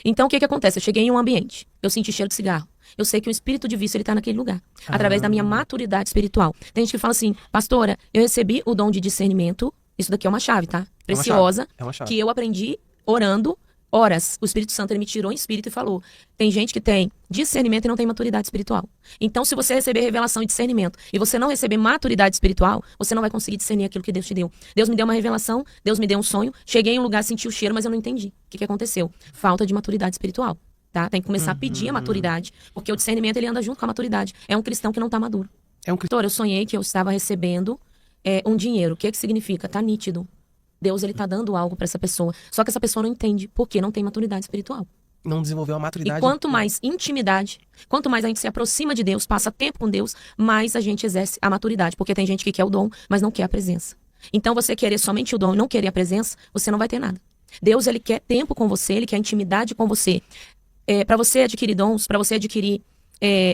Então, o que acontece? Eu cheguei em um ambiente, eu senti cheiro de cigarro. Eu sei que o espírito de vício, ele tá naquele lugar. Através da minha maturidade espiritual. Tem gente que fala assim, pastora, eu recebi o dom de discernimento. Isso daqui é uma chave, tá? Preciosa. É uma chave. Que eu aprendi orando horas. O Espírito Santo, ele me tirou em espírito e falou. Tem gente que tem discernimento e não tem maturidade espiritual. Então, se você receber revelação e discernimento e você não receber maturidade espiritual, você não vai conseguir discernir aquilo que Deus te deu. Deus me deu uma revelação, Deus me deu um sonho. Cheguei em um lugar, senti o cheiro, mas eu não entendi. O que aconteceu? Falta de maturidade espiritual. Tá? Tem que começar a pedir a maturidade, porque o discernimento, ele anda junto com a maturidade. É um cristão que não tá maduro. Doutor, eu sonhei que eu estava recebendo um dinheiro. O que significa? Tá nítido. Deus, ele tá dando algo para essa pessoa. Só que essa pessoa não entende, porque não tem maturidade espiritual. Não desenvolveu a maturidade. E quanto mais intimidade, quanto mais a gente se aproxima de Deus, passa tempo com Deus, mais a gente exerce a maturidade. Porque tem gente que quer o dom, mas não quer a presença. Então, você querer somente o dom e não querer a presença, você não vai ter nada. Deus, ele quer tempo com você, ele quer intimidade com você. Para você adquirir dons, para você adquirir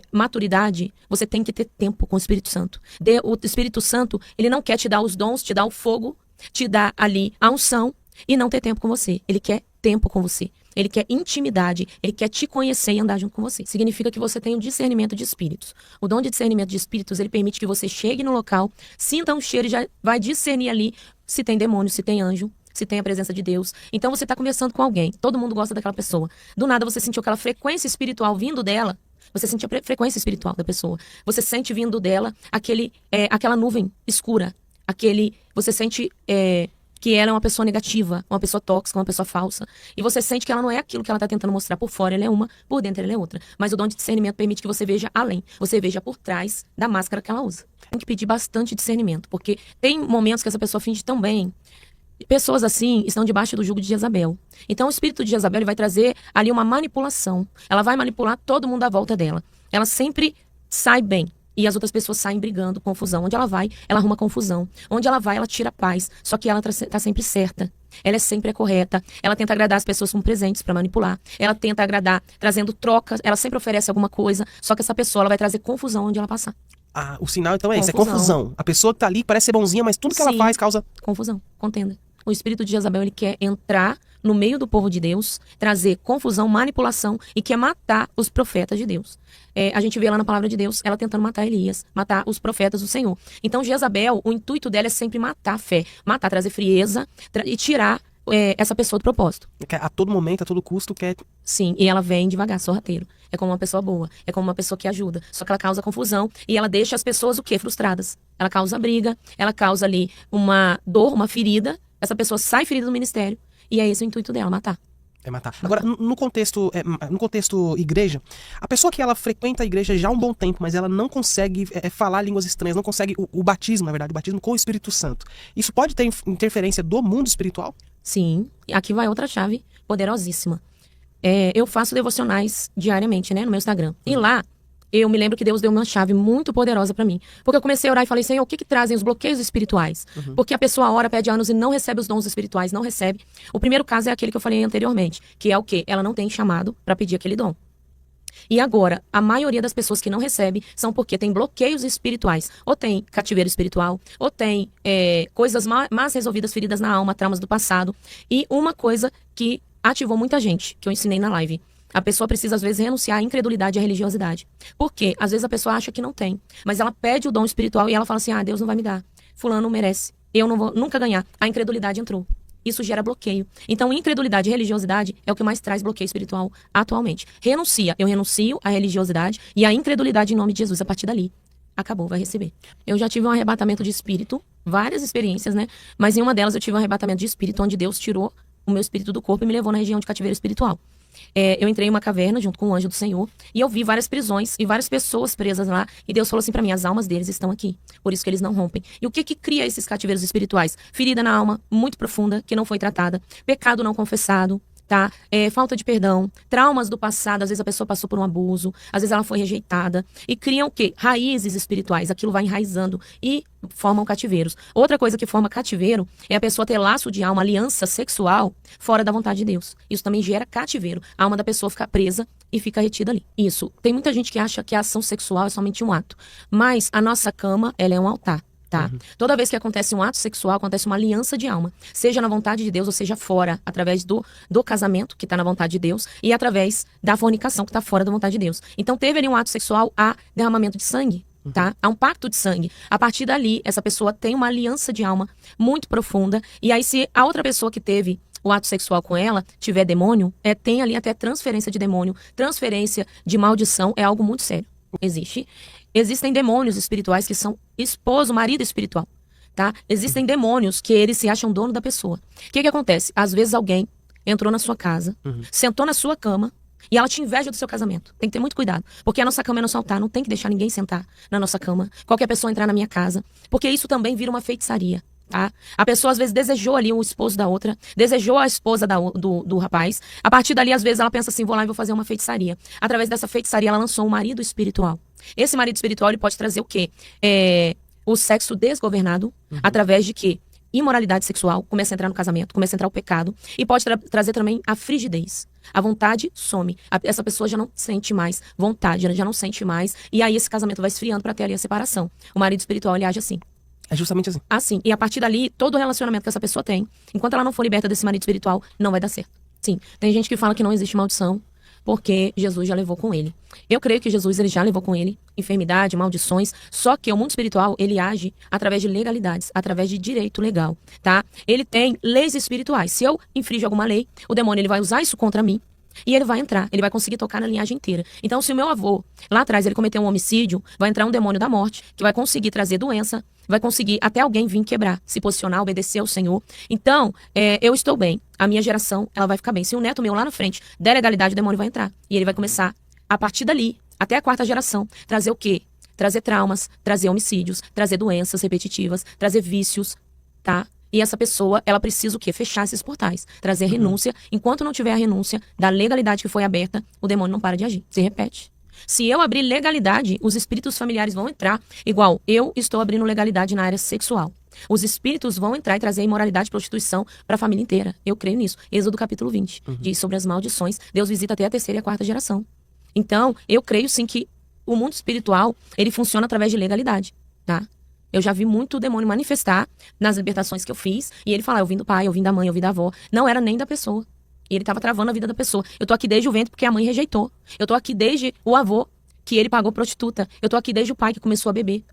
maturidade, você tem que ter tempo com o Espírito Santo. O Espírito Santo, ele não quer te dar os dons, te dar o fogo, te dar ali a unção e não ter tempo com você. Ele quer tempo com você. Ele quer intimidade, ele quer te conhecer e andar junto com você. Significa que você tem um discernimento de espíritos. O dom de discernimento de espíritos, ele permite que você chegue no local, sinta um cheiro e já vai discernir ali se tem demônio, se tem anjo, se tem a presença de Deus. Então você está conversando com alguém, todo mundo gosta daquela pessoa. Do nada você sentiu aquela frequência espiritual vindo dela, você sente a frequência espiritual da pessoa. Você sente vindo dela aquela nuvem escura. Você sente que ela é uma pessoa negativa, uma pessoa tóxica, uma pessoa falsa. E você sente que ela não é aquilo que ela está tentando mostrar. Por fora ela é uma, por dentro ela é outra. Mas o dom de discernimento permite que você veja além. Você veja por trás da máscara que ela usa. Tem que pedir bastante discernimento, porque tem momentos que essa pessoa finge tão bem. Pessoas assim estão debaixo do jugo de Jezabel. Então o espírito de Jezabel, ele vai trazer ali uma manipulação. Ela vai manipular todo mundo à volta dela. Ela sempre sai bem. E as outras pessoas saem brigando, confusão. Onde ela vai, ela arruma confusão. Onde ela vai, ela tira paz. Só que ela tá sempre certa. Ela sempre é correta. Ela tenta agradar as pessoas com presentes para manipular. Ela tenta agradar trazendo trocas. Ela sempre oferece alguma coisa. Só que essa pessoa, ela vai trazer confusão onde ela passar. O sinal então é esse, é confusão. A pessoa que tá ali parece ser bonzinha, mas tudo que ela faz causa confusão, contenda. O espírito de Jezabel, ele quer entrar no meio do povo de Deus, trazer confusão, manipulação e quer matar os profetas de Deus. A gente vê lá na palavra de Deus, ela tentando matar Elias, matar os profetas do Senhor. Então Jezabel, o intuito dela é sempre matar a fé, matar, trazer frieza e tirar essa pessoa do propósito. A todo momento, a todo custo, quer... Sim, e ela vem devagar, sorrateiro. É como uma pessoa boa, é como uma pessoa que ajuda. Só que ela causa confusão e ela deixa as pessoas o quê? Frustradas. Ela causa briga, ela causa ali uma dor, uma ferida. Essa pessoa sai ferida do ministério e é esse o intuito dela, matar. É matar. Agora, no contexto igreja, a pessoa que ela frequenta a igreja já há um bom tempo, mas ela não consegue falar línguas estranhas, não consegue o batismo, na verdade, o batismo com o Espírito Santo. Isso pode ter interferência do mundo espiritual? Sim. Aqui vai outra chave poderosíssima. Eu faço devocionais diariamente, né, no meu Instagram. E lá, eu me lembro que Deus deu uma chave muito poderosa pra mim. Porque eu comecei a orar e falei, Senhor, o que trazem os bloqueios espirituais? Porque a pessoa ora, pede anos e não recebe os dons espirituais, não recebe. O primeiro caso é aquele que eu falei anteriormente, que é o quê? Ela não tem chamado pra pedir aquele dom. E agora, a maioria das pessoas que não recebe são porque tem bloqueios espirituais. Ou tem cativeiro espiritual, ou tem coisas más resolvidas, feridas na alma, traumas do passado. E uma coisa que ativou muita gente, que eu ensinei na live. A pessoa precisa, às vezes, renunciar à incredulidade e à religiosidade. Por quê? Às vezes a pessoa acha que não tem. Mas ela pede o dom espiritual e ela fala assim, Deus não vai me dar. Fulano não merece. Eu não vou nunca ganhar. A incredulidade entrou. Isso gera bloqueio. Então, incredulidade e religiosidade é o que mais traz bloqueio espiritual atualmente. Eu renuncio à religiosidade e à incredulidade em nome de Jesus. A partir dali, acabou, vai receber. Eu já tive um arrebatamento de espírito, várias experiências, né? Mas em uma delas eu tive um arrebatamento de espírito, onde Deus tirou o meu espírito do corpo e me levou na região de cativeiro espiritual. Eu entrei em uma caverna junto com o anjo do Senhor e eu vi várias prisões e várias pessoas presas lá e Deus falou assim pra mim, as almas deles estão aqui, por isso que eles não rompem. E o que cria esses cativeiros espirituais? Ferida na alma, muito profunda, que não foi tratada, pecado não confessado, tá? Falta de perdão, traumas do passado, às vezes a pessoa passou por um abuso, às vezes ela foi rejeitada e criam o quê? Raízes espirituais, aquilo vai enraizando e formam cativeiros. Outra coisa que forma cativeiro é a pessoa ter laço de alma, aliança sexual fora da vontade de Deus. Isso também gera cativeiro. A alma da pessoa fica presa e fica retida ali. Isso. Tem muita gente que acha que a ação sexual é somente um ato. Mas a nossa cama, ela é um altar. tá? Toda vez que acontece um ato sexual, acontece uma aliança de alma. Seja na vontade de Deus, ou seja fora, através do casamento, que tá na vontade de Deus, e através da fornicação, que tá fora da vontade de Deus. Então teve ali um ato sexual, há derramamento de sangue, tá? Há um pacto de sangue. A partir dali, essa pessoa tem uma aliança de alma muito profunda, e aí se a outra pessoa que teve o ato sexual com ela tiver demônio, tem ali até transferência de demônio, transferência de maldição, é algo muito sério. Existem demônios espirituais que são esposo, marido espiritual, tá? Existem demônios que eles se acham dono da pessoa. O que acontece? Às vezes alguém entrou na sua casa, sentou na sua cama e ela tinha inveja do seu casamento. Tem que ter muito cuidado, porque a nossa cama é nosso altar, não tem que deixar ninguém sentar na nossa cama, qualquer pessoa entrar na minha casa, porque isso também vira uma feitiçaria. Tá? A pessoa às vezes desejou ali o esposo da outra, desejou a esposa do rapaz. A partir dali, às vezes, ela pensa assim: vou lá e vou fazer uma feitiçaria. Através dessa feitiçaria, ela lançou um marido espiritual. Esse marido espiritual, ele pode trazer o quê? O sexo desgovernado, através de quê? Imoralidade sexual, começa a entrar no casamento, começa a entrar o pecado, e pode trazer também a frigidez. A vontade some. Essa pessoa já não sente mais vontade, ela já não sente mais, e aí esse casamento vai esfriando para ter ali a separação. O marido espiritual, ele age assim. É justamente assim. Assim. E a partir dali, todo o relacionamento que essa pessoa tem, enquanto ela não for liberta desse marido espiritual, não vai dar certo. Sim. Tem gente que fala que não existe maldição, porque Jesus já levou com ele. Eu creio que Jesus, ele já levou com ele enfermidade, maldições, só que o mundo espiritual, ele age através de legalidades, através de direito legal, tá? Ele tem leis espirituais. Se eu infringo alguma lei, o demônio, ele vai usar isso contra mim, e ele vai entrar, ele vai conseguir tocar na linhagem inteira. Então, se o meu avô, lá atrás, ele cometeu um homicídio, vai entrar um demônio da morte, que vai conseguir trazer doença, vai conseguir até alguém vir quebrar, se posicionar, obedecer ao Senhor. Então, eu estou bem. A minha geração, ela vai ficar bem. Se um neto meu lá na frente der legalidade, o demônio vai entrar. E ele vai começar, a partir dali, até a 4ª geração, trazer o quê? Trazer traumas, trazer homicídios, trazer doenças repetitivas, trazer vícios, tá? E essa pessoa, ela precisa o quê? Fechar esses portais, trazer renúncia. Enquanto não tiver a renúncia da legalidade que foi aberta, o demônio não para de agir. Se repete. Se eu abrir legalidade, os espíritos familiares vão entrar, igual eu estou abrindo legalidade na área sexual. Os espíritos vão entrar e trazer imoralidade e prostituição para a família inteira. Eu creio nisso. Êxodo capítulo 20 diz sobre as maldições. Deus visita até a 3ª e a 4ª geração. Então, eu creio sim que o mundo espiritual, ele funciona através de legalidade, tá? Eu já vi muito demônio manifestar nas libertações que eu fiz, e ele falar: eu vim do pai, eu vim da mãe, eu vim da avó. Não era nem da pessoa. E ele estava travando a vida da pessoa. Eu tô aqui desde o ventre porque a mãe rejeitou. Eu tô aqui desde o avô, que ele pagou prostituta. Eu tô aqui desde o pai que começou a beber.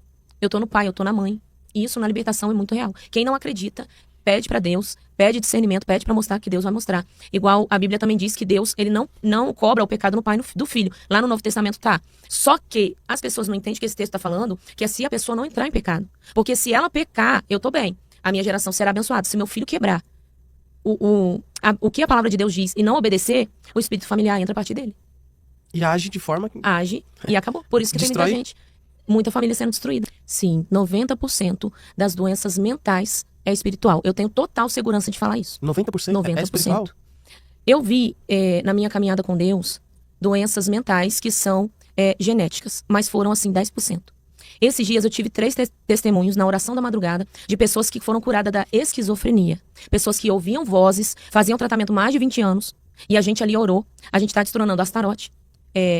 Eu tô no pai, eu tô na mãe. E isso na libertação é muito real. Quem não acredita, pede para Deus, pede discernimento, pede para mostrar, que Deus vai mostrar. Igual a Bíblia também diz que Deus, ele não cobra o pecado no pai do filho. Lá no Novo Testamento tá. Só que as pessoas não entendem que esse texto tá falando que é se a pessoa não entrar em pecado. Porque se ela pecar, eu tô bem. A minha geração será abençoada. Se meu filho quebrar o que a palavra de Deus diz e não obedecer, o espírito familiar entra a partir dele. E age de forma que... Age e acabou. Por isso que Destrói. tem muita gente, muita família sendo destruída. Sim, 90% das doenças mentais é espiritual. Eu tenho total segurança de falar isso. 90%? 90%. É espiritual? Eu vi, na minha caminhada com Deus, doenças mentais que são genéticas, mas foram, assim, 10%. Esses dias eu tive 3 testemunhos na oração da madrugada de pessoas que foram curadas da esquizofrenia. Pessoas que ouviam vozes, faziam tratamento mais de 20 anos, e a gente ali orou. A gente está destronando Astarote,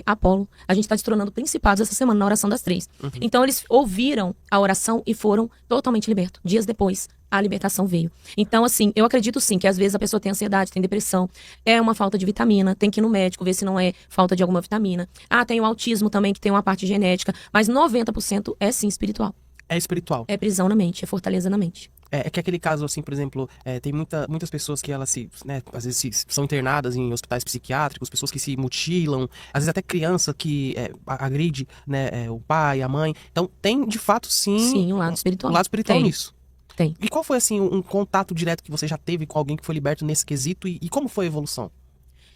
Apolo. A gente está destronando principados essa semana na oração das 3. Então eles ouviram a oração e foram totalmente libertos. Dias depois, a libertação veio. Então, assim, eu acredito sim que às vezes a pessoa tem ansiedade, tem depressão, é uma falta de vitamina, tem que ir no médico ver se não é falta de alguma vitamina. Tem o autismo também, que tem uma parte genética, mas 90% é sim espiritual. É espiritual. É prisão na mente, é fortaleza na mente. É que aquele caso, assim, por exemplo, tem muitas pessoas que elas às vezes são internadas em hospitais psiquiátricos, pessoas que se mutilam, às vezes até criança que agride, né, o pai, a mãe. Então, tem, de fato, sim... um lado espiritual. Um lado espiritual Tem. nisso. Tem. E qual foi, assim, um contato direto que você já teve com alguém que foi liberto nesse quesito e como foi a evolução?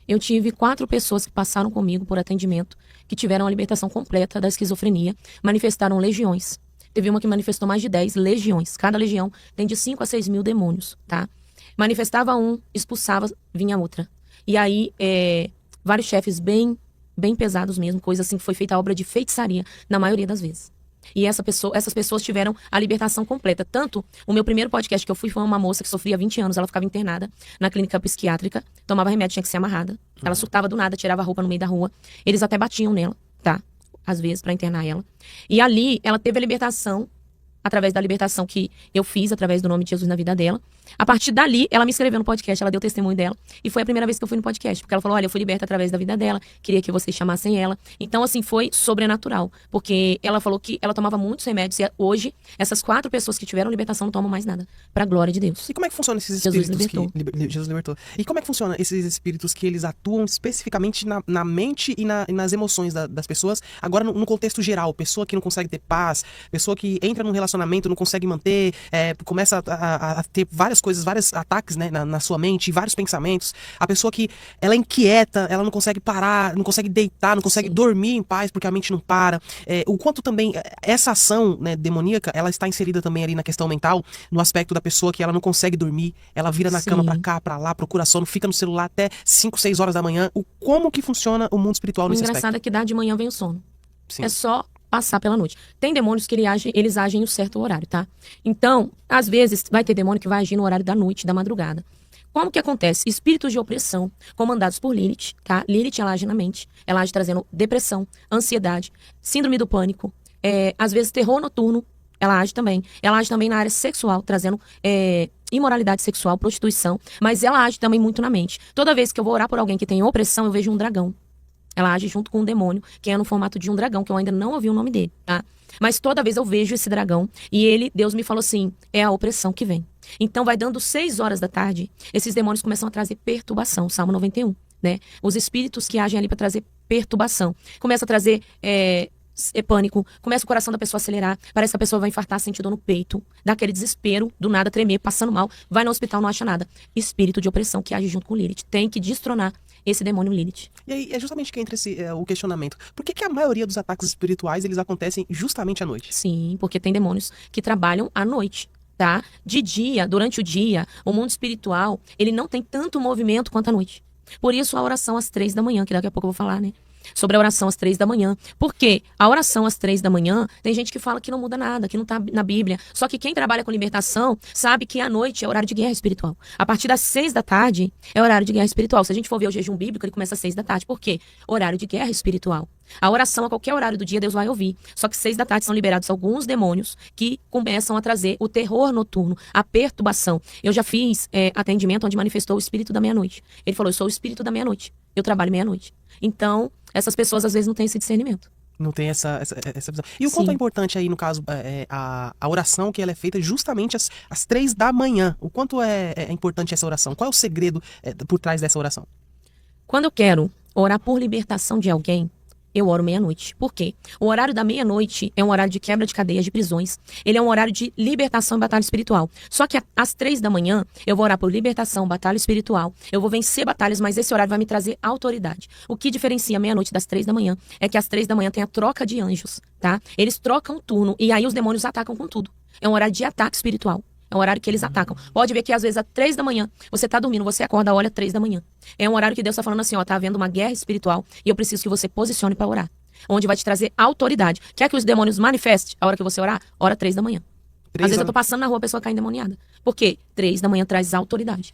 Eu tive 4 pessoas que passaram comigo por atendimento, que tiveram a libertação completa da esquizofrenia, manifestaram legiões. Teve uma que manifestou mais de 10 legiões. Cada legião tem de 5 a 6 mil demônios, tá? Manifestava um, expulsava, vinha outra. E aí, vários chefes bem pesados mesmo, coisa assim, que foi feita a obra de feitiçaria, na maioria das vezes. E essas pessoas tiveram a libertação completa. Tanto, o meu primeiro podcast que eu fui foi uma moça que sofria 20 anos, ela ficava internada na clínica psiquiátrica, tomava remédio, tinha que ser amarrada. Ela surtava do nada, tirava a roupa no meio da rua. Eles até batiam nela, tá? Às vezes, pra internar ela. E ali, ela teve a libertação através da libertação que eu fiz, através do nome de Jesus na vida dela. A partir dali, ela me escreveu no podcast, ela deu testemunho dela. E foi a primeira vez que eu fui no podcast. Porque ela falou, olha, eu fui liberta através da vida dela, queria que vocês chamassem ela. Então, assim, foi sobrenatural. Porque ela falou que ela tomava muitos remédios. E hoje, essas 4 pessoas que tiveram libertação não tomam mais nada. Pra glória de Deus. E como é que funciona esses Jesus espíritos libertou. Jesus libertou? E como é que funciona esses espíritos que eles atuam especificamente na mente e nas emoções das pessoas? Agora, no contexto geral, pessoa que não consegue ter paz, pessoa que entra num relacionamento, não consegue manter, começa a ter várias coisas, vários ataques, né, na sua mente, vários pensamentos. A pessoa que ela é inquieta, ela não consegue parar, não consegue deitar, não consegue dormir em paz porque a mente não para. O quanto também essa ação, né, demoníaca, ela está inserida também ali na questão mental, no aspecto da pessoa que ela não consegue dormir, ela vira na cama pra cá, pra lá, procura sono, fica no celular até 5, 6 horas da manhã. Como que funciona o mundo espiritual nesse aspecto? O engraçado é que de manhã vem o sono. Sim. É só passar pela noite. Tem demônios que eles agem em um certo horário, tá? Então, às vezes, vai ter demônio que vai agir no horário da noite, da madrugada. Como que acontece? Espíritos de opressão, comandados por Lilith, tá? Lilith, ela age na mente. Ela age trazendo depressão, ansiedade, síndrome do pânico, às vezes terror noturno, ela age também. Ela age também na área sexual, trazendo imoralidade sexual, prostituição, mas ela age também muito na mente. Toda vez que eu vou orar por alguém que tem opressão, eu vejo um dragão. Ela age junto com um demônio, que é no formato de um dragão, que eu ainda não ouvi o nome dele, tá? Mas toda vez eu vejo esse dragão e Deus me falou assim, é a opressão que vem. Então vai dando 6 horas da tarde, esses demônios começam a trazer perturbação, Salmo 91, né? Os espíritos que agem ali para trazer perturbação. Começa a trazer pânico, começa o coração da pessoa a acelerar, parece que a pessoa vai infartar, sentir dor no peito, dá aquele desespero, do nada tremer, passando mal, vai no hospital, não acha nada. Espírito de opressão que age junto com Lilith. Tem que destronar esse demônio Lilith. E aí é justamente que entra o questionamento. Por que a maioria dos ataques espirituais eles acontecem justamente à noite? Sim, porque tem demônios que trabalham à noite, tá? De dia, durante o dia, o mundo espiritual, ele não tem tanto movimento quanto à noite. Por isso a oração às 3 da manhã, que daqui a pouco eu vou falar, né? Sobre a oração às 3 da manhã. Porque a oração às 3 da manhã, tem gente que fala que não muda nada, que não tá na Bíblia. Só que quem trabalha com libertação sabe que à noite é horário de guerra espiritual. A partir das 6 da tarde é horário de guerra espiritual. Se a gente for ver o jejum bíblico, ele começa às 6 da tarde. Por quê? Horário de guerra espiritual. A oração a qualquer horário do dia Deus vai ouvir. Só que 6 da tarde são liberados alguns demônios que começam a trazer o terror noturno, a perturbação. Eu já fiz atendimento onde manifestou o espírito da meia-noite. Ele falou, eu sou o espírito da meia-noite. Eu trabalho meia-noite. Então, essas pessoas às vezes não têm esse discernimento. Não tem essa visão. E o quanto é importante aí, no caso, a oração que ela é feita justamente às 3 da manhã. O quanto é importante essa oração? Qual é o segredo por trás dessa oração? Quando eu quero orar por libertação de alguém, eu oro meia-noite. Por quê? O horário da meia-noite é um horário de quebra de cadeias de prisões. Ele é um horário de libertação e batalha espiritual. Só que às 3 da manhã, eu vou orar por libertação, batalha espiritual. Eu vou vencer batalhas, mas esse horário vai me trazer autoridade. O que diferencia a meia-noite das 3 da manhã é que às 3 da manhã tem a troca de anjos, tá? Eles trocam turno e aí os demônios atacam com tudo. É um horário de ataque espiritual. É um horário que eles atacam. Pode ver que às vezes às 3 da manhã, você tá dormindo, você acorda, olha 3 da manhã. É um horário que Deus tá falando assim, ó, tá havendo uma guerra espiritual e eu preciso que você posicione para orar. Onde vai te trazer autoridade. Quer que os demônios manifestem a hora que você orar? Ora 3 da manhã. Às vezes eu tô passando na rua, a pessoa cai endemoniada. Por quê? 3 da manhã traz autoridade.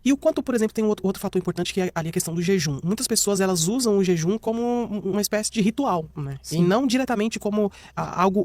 E o quanto, por exemplo, tem outro fator importante que é ali a questão do jejum. Muitas pessoas, elas usam o jejum como uma espécie de ritual, né? Sim. E não diretamente como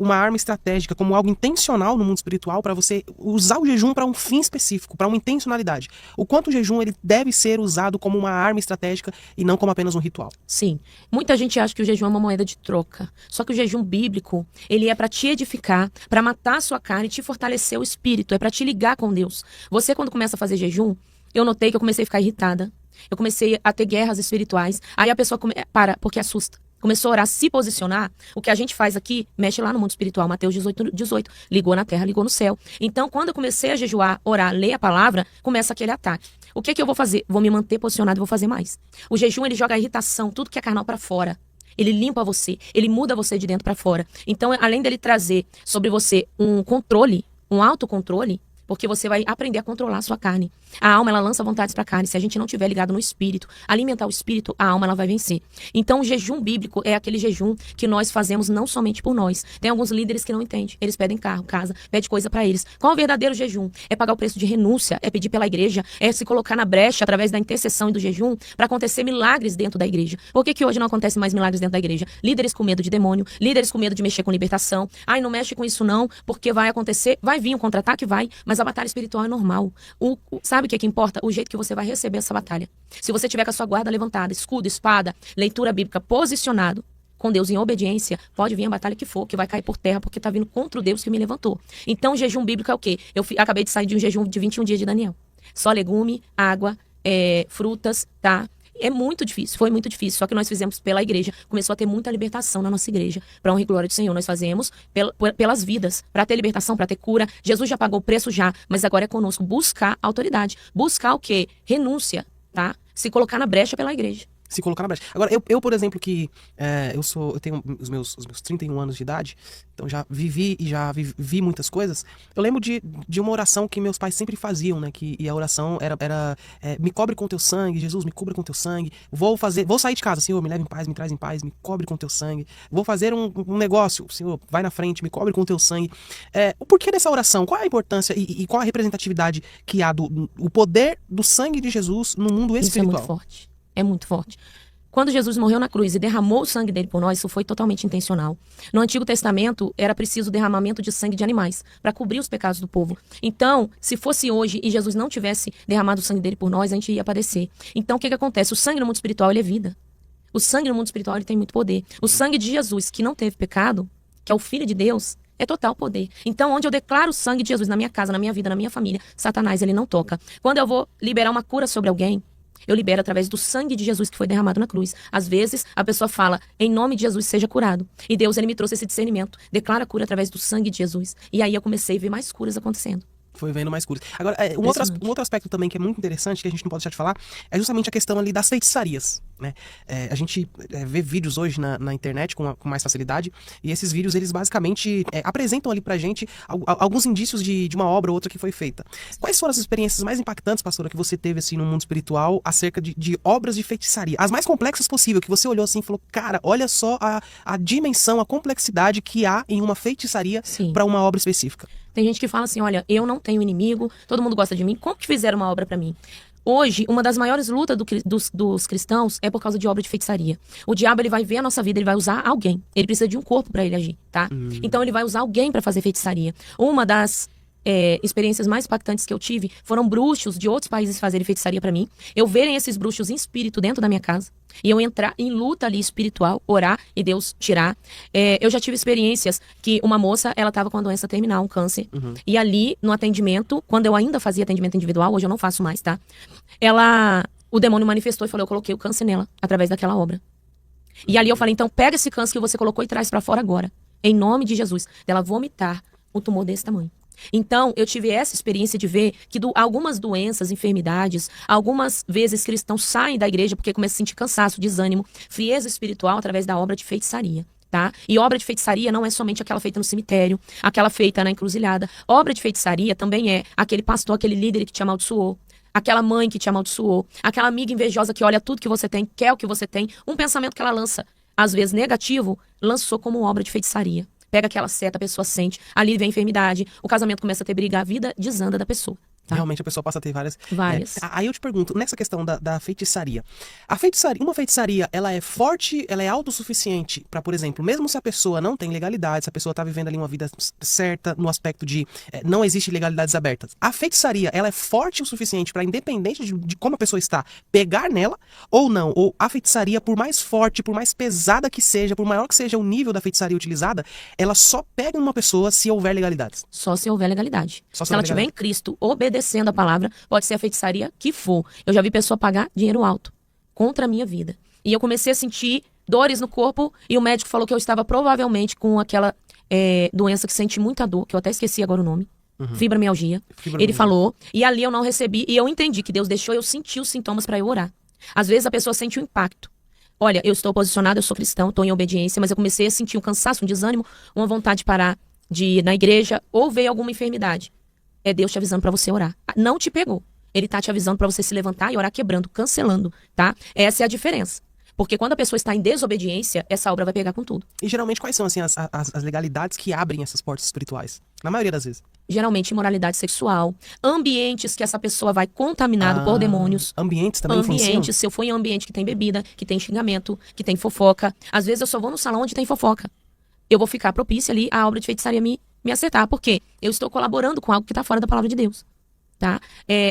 uma arma estratégica, como algo intencional no mundo espiritual para você usar o jejum para um fim específico, para uma intencionalidade. O quanto o jejum ele deve ser usado como uma arma estratégica e não como apenas um ritual. Sim. Muita gente acha que o jejum é uma moeda de troca. Só que o jejum bíblico, ele é para te edificar, para matar a sua carne e te fortalecer o espírito, é para te ligar com Deus. Você, quando começa a fazer jejum, eu notei que eu comecei a ficar irritada. Eu comecei a ter guerras espirituais. Aí a pessoa para, porque assusta. Começou a orar, se posicionar. O que a gente faz aqui, mexe lá no mundo espiritual. Mateus 18. Ligou na terra, ligou no céu. Então, quando eu comecei a jejuar, orar, ler a palavra, começa aquele ataque. O que eu vou fazer? Vou me manter posicionado e vou fazer mais. O jejum, ele joga a irritação, tudo que é carnal para fora. Ele limpa você, ele muda você de dentro para fora. Então, além dele trazer sobre você um controle, um autocontrole, Porque você vai aprender a controlar a sua carne. A alma, ela lança vontades para a carne. Se a gente não tiver ligado no espírito, alimentar o espírito, a alma ela vai vencer. Então, o jejum bíblico é aquele jejum que nós fazemos não somente por nós. Tem alguns líderes que não entendem. Eles pedem carro, casa, pedem coisa para eles. Qual é o verdadeiro jejum? É pagar o preço de renúncia, é pedir pela igreja, é se colocar na brecha através da intercessão e do jejum para acontecer milagres dentro da igreja. Por que hoje não acontece mais milagres dentro da igreja? Líderes com medo de demônio, líderes com medo de mexer com libertação. Ai, não mexe com isso não, porque vai acontecer, vai vir um contra-ataque, vai, mas a batalha espiritual é normal. Sabe o que importa? O jeito que você vai receber essa batalha. Se você tiver com a sua guarda levantada, escudo, espada, leitura bíblica, posicionado com Deus em obediência, pode vir a batalha que for, que vai cair por terra, porque tá vindo contra o Deus que me levantou. Então, o jejum bíblico é o quê? Eu acabei de sair de um jejum de 21 dias de Daniel. Só legume, água, frutas, tá? É muito difícil, foi muito difícil, só que nós fizemos pela igreja, começou a ter muita libertação na nossa igreja, para honra e glória do Senhor, nós fazemos pelas vidas, para ter libertação, para ter cura. Jesus já pagou o preço já, mas agora é conosco buscar autoridade, buscar o quê? Renúncia, tá? Se colocar na brecha pela igreja. Se colocar na brecha. Agora, eu por exemplo, que eu tenho os meus 31 anos de idade, então já vivi muitas coisas. Eu lembro de uma oração que meus pais sempre faziam, né? E a oração era me cobre com teu sangue, Jesus, me cubra com teu sangue. Vou sair de casa, Senhor, me leve em paz, me traz em paz, me cobre com teu sangue. Vou fazer um negócio, Senhor, vai na frente, me cobre com teu sangue. O porquê dessa oração? Qual a importância e qual a representatividade que há o poder do sangue de Jesus no mundo espiritual? Isso é muito forte. É muito forte. Quando Jesus morreu na cruz e derramou o sangue dele por nós, isso foi totalmente intencional. No Antigo Testamento, era preciso derramamento de sangue de animais para cobrir os pecados do povo. Então, se fosse hoje e Jesus não tivesse derramado o sangue dele por nós, a gente ia padecer. Então, o que acontece? O sangue no mundo espiritual, ele é vida. O sangue no mundo espiritual, ele tem muito poder. O sangue de Jesus, que não teve pecado, que é o Filho de Deus, é total poder. Então, onde eu declaro o sangue de Jesus na minha casa, na minha vida, na minha família, Satanás, ele não toca. Quando eu vou liberar uma cura sobre alguém, eu libero através do sangue de Jesus que foi derramado na cruz. Às vezes, a pessoa fala, em nome de Jesus, seja curado. E Deus, ele me trouxe esse discernimento. Declara a cura através do sangue de Jesus. E aí eu comecei a ver mais curas acontecendo. Foi vendo mais curas. Agora, um outro aspecto também que é muito interessante, que a gente não pode deixar de falar, é justamente a questão ali das feitiçarias, né? A gente vê vídeos hoje na internet com mais facilidade, e esses vídeos, eles basicamente apresentam ali pra gente alguns indícios de uma obra ou outra que foi feita. Quais foram as experiências mais impactantes, pastora, que você teve assim no mundo espiritual acerca de obras de feitiçaria? As mais complexas possível, que você olhou assim e falou, cara, olha só a dimensão, a complexidade que há em uma feitiçaria para uma obra específica. Tem gente que fala assim, olha, eu não tenho inimigo, todo mundo gosta de mim, como que fizeram uma obra pra mim? Hoje, uma das maiores lutas dos cristãos é por causa de obra de feitiçaria. O diabo, ele vai ver a nossa vida, ele vai usar alguém. Ele precisa de um corpo pra ele agir, tá? Então, ele vai usar alguém pra fazer feitiçaria. Uma das experiências mais impactantes que eu tive foram bruxos de outros países fazerem feitiçaria pra mim. Eu verem esses bruxos em espírito dentro da minha casa. E eu entrar em luta ali espiritual, orar e Deus tirar. Eu já tive experiências que uma moça, ela tava com uma doença terminal, um câncer. E ali, no atendimento, quando eu ainda fazia atendimento individual, hoje eu não faço mais, tá? O demônio manifestou e falou, eu coloquei o câncer nela, através daquela obra. E ali eu falei, então pega esse câncer que você colocou e traz pra fora agora. Em nome de Jesus. Dela vomitar um tumor desse tamanho. Então, eu tive essa experiência de ver que algumas doenças, enfermidades, algumas vezes cristãos saem da igreja porque começam a sentir cansaço, desânimo, frieza espiritual através da obra de feitiçaria. Tá? E obra de feitiçaria não é somente aquela feita no cemitério, aquela feita na encruzilhada. Obra de feitiçaria também é aquele pastor, aquele líder que te amaldiçoou, aquela mãe que te amaldiçoou, aquela amiga invejosa que olha tudo que você tem, quer o que você tem, um pensamento que ela lança, às vezes negativo, lançou como obra de feitiçaria. Pega aquela seta, a pessoa sente, ali vem a enfermidade, o casamento começa a ter briga, a vida desanda da pessoa. Tá? Realmente a pessoa passa a ter várias. Várias. Aí eu te pergunto, nessa questão da feitiçaria. Uma feitiçaria, ela é forte, ela é autossuficiente para, por exemplo, mesmo se a pessoa não tem legalidade, se a pessoa tá vivendo ali uma vida certa, no aspecto de não existe legalidades abertas. A feitiçaria, ela é forte o suficiente para, independente de como a pessoa está, pegar nela ou não? Ou a feitiçaria, por mais forte, por mais pesada que seja, por maior que seja o nível da feitiçaria utilizada, ela só pega em uma pessoa se houver legalidades. Só se houver legalidade. Se ela estiver em Cristo, obedecendo a palavra, pode ser a feitiçaria que for. Eu já vi pessoa pagar dinheiro alto contra a minha vida. E eu comecei a sentir dores no corpo e o médico falou que eu estava provavelmente com aquela doença que sente muita dor, que eu até esqueci agora o nome. Fibromialgia. Ele falou, e ali eu não recebi, e eu entendi que Deus deixou eu sentir os sintomas para eu orar. Às vezes a pessoa sente o impacto. Olha, eu estou posicionado, eu sou cristão, estou em obediência, mas eu comecei a sentir um cansaço, um desânimo, uma vontade de parar de ir na igreja ou veio alguma enfermidade. é Deus te avisando pra você orar. Não te pegou. Ele tá te avisando pra você se levantar e orar quebrando, cancelando, tá? Essa é a diferença. Porque quando a pessoa está em desobediência, essa obra vai pegar com tudo. E geralmente quais são assim, as legalidades que abrem essas portas espirituais? Na maioria das vezes. Geralmente imoralidade sexual, ambientes que essa pessoa vai contaminado por demônios. Ambientes também influenciam? Ambientes, se eu for em um ambiente que tem bebida, que tem xingamento, que tem fofoca. Às vezes eu só vou no salão onde tem fofoca. Eu vou ficar propícia ali a obra de feitiçaria me acertar. Por quê? Eu estou colaborando com algo que está fora da palavra de Deus. Tá?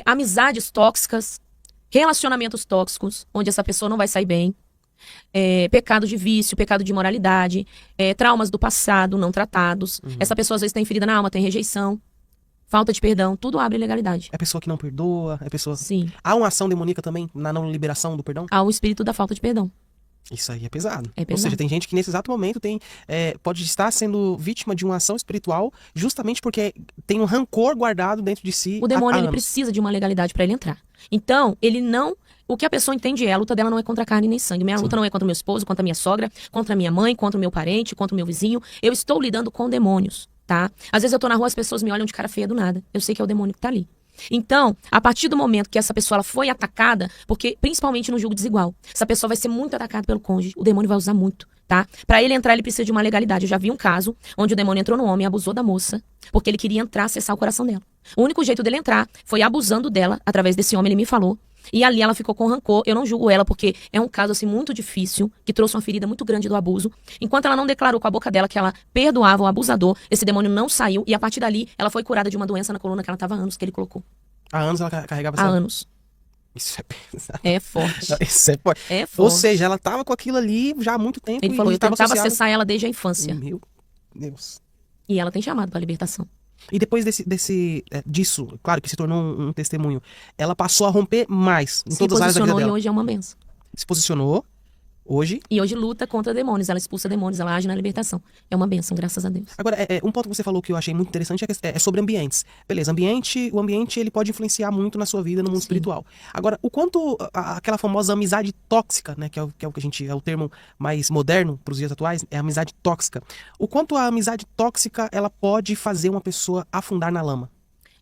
Amizades tóxicas, relacionamentos tóxicos, onde essa pessoa não vai sair bem. Pecado de vício, pecado de imoralidade, traumas do passado não tratados. Essa pessoa às vezes tem ferida na alma, tem rejeição, falta de perdão, tudo abre ilegalidade. É pessoa que não perdoa, é pessoa... Sim. Há uma ação demoníaca também na não liberação do perdão? Há o espírito da falta de perdão. Isso aí é pesado. É Ou pesado. seja, tem gente que nesse exato momento pode estar sendo vítima de uma ação espiritual justamente porque tem um rancor guardado dentro de si. O demônio, há ele anos. precisa de uma legalidade para ele entrar. Então, ele não... O que a pessoa entende é, a luta dela não é contra carne nem sangue. Minha luta não é contra o meu esposo, contra a minha sogra, contra a minha mãe, contra o meu parente, contra o meu vizinho. Eu estou lidando com demônios, tá? Às vezes eu tô na rua, as pessoas me olham de cara feia do nada. Eu sei que é o demônio que tá ali. Então, a partir do momento que essa pessoa ela foi atacada, porque principalmente no julgo desigual, essa pessoa vai ser muito atacada pelo cônjuge, o demônio vai usar muito, tá? Pra ele entrar, ele precisa de uma legalidade. Eu já vi um caso onde o demônio entrou no homem, abusou da moça, porque ele queria entrar, acessar o coração dela. O único jeito dele entrar foi abusando dela, através desse homem, ele me falou. E ali ela ficou com rancor. Eu não julgo ela, porque é um caso assim muito difícil, que trouxe uma ferida muito grande do abuso. Enquanto ela não declarou com a boca dela que ela perdoava o abusador, esse demônio não saiu. E a partir dali, ela foi curada de uma doença na coluna que ela tava há anos, que ele colocou. Há anos ela carregava Há essa... anos. Isso é pesado. É forte. Isso é forte. É Ou forte. seja, ela tava com aquilo ali já há muito tempo. Ele falou, eu estava tentava associado... acessar ela desde a infância. Meu Deus. E ela tem chamado pra libertação. E depois disso, claro que se tornou um testemunho, ela passou a romper mais em Se todas as áreas da vida posicionou e dela. hoje é uma benção. Se posicionou, hoje. E hoje luta contra demônios. Ela expulsa demônios, ela age na libertação. É uma benção, graças a Deus. Agora, um ponto que você falou que eu achei muito interessante é sobre ambientes. Beleza, o ambiente ele pode influenciar muito na sua vida no mundo espiritual. Agora, o quanto aquela famosa amizade tóxica, né, que é o que a gente é o termo mais moderno para os dias atuais, é a amizade tóxica. O quanto a amizade tóxica ela pode fazer uma pessoa afundar na lama?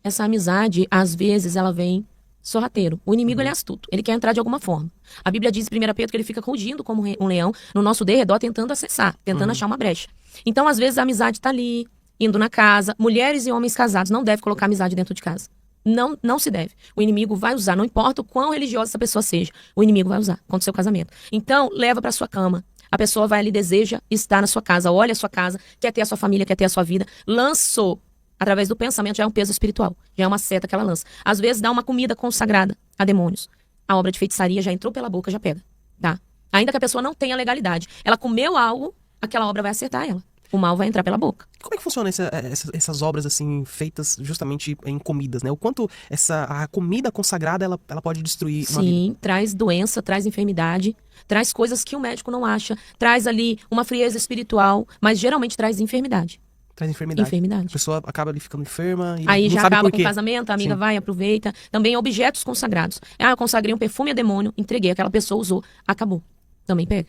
Essa amizade, às vezes, ela vem sorrateiro. O inimigo, ele é astuto. Ele quer entrar de alguma forma. A Bíblia diz em 1 Pedro que ele fica rugindo como um leão no nosso derredor, tentando acessar, tentando achar uma brecha. Então, às vezes, a amizade tá ali, indo na casa. Mulheres e homens casados não devem colocar amizade dentro de casa. Não se deve. O inimigo vai usar, não importa o quão religiosa essa pessoa seja, o inimigo vai usar contra o seu casamento. Então, leva pra sua cama. A pessoa vai ali, deseja estar na sua casa, olha a sua casa, quer ter a sua família, quer ter a sua vida. Lançou. Através do pensamento já é um peso espiritual, já é uma seta que ela lança. Às vezes dá uma comida consagrada a demônios. A obra de feitiçaria já entrou pela boca, já pega, tá? Ainda que a pessoa não tenha legalidade. Ela comeu algo, aquela obra vai acertar ela. O mal vai entrar pela boca. Como é que funciona essas obras assim feitas justamente em comidas, né? O quanto a comida consagrada ela pode destruir uma vida? Sim, traz doença, traz enfermidade, traz coisas que o médico não acha, traz ali uma frieza espiritual, mas geralmente traz enfermidade. Traz enfermidade. Enfermidade. A pessoa acaba ali ficando enferma e Aí não já sabe acaba por com quê. o casamento, a amiga Sim. vai, aproveita. Também objetos consagrados. Ah, eu consagrei um perfume a demônio, entreguei, aquela pessoa usou, acabou. Também pega.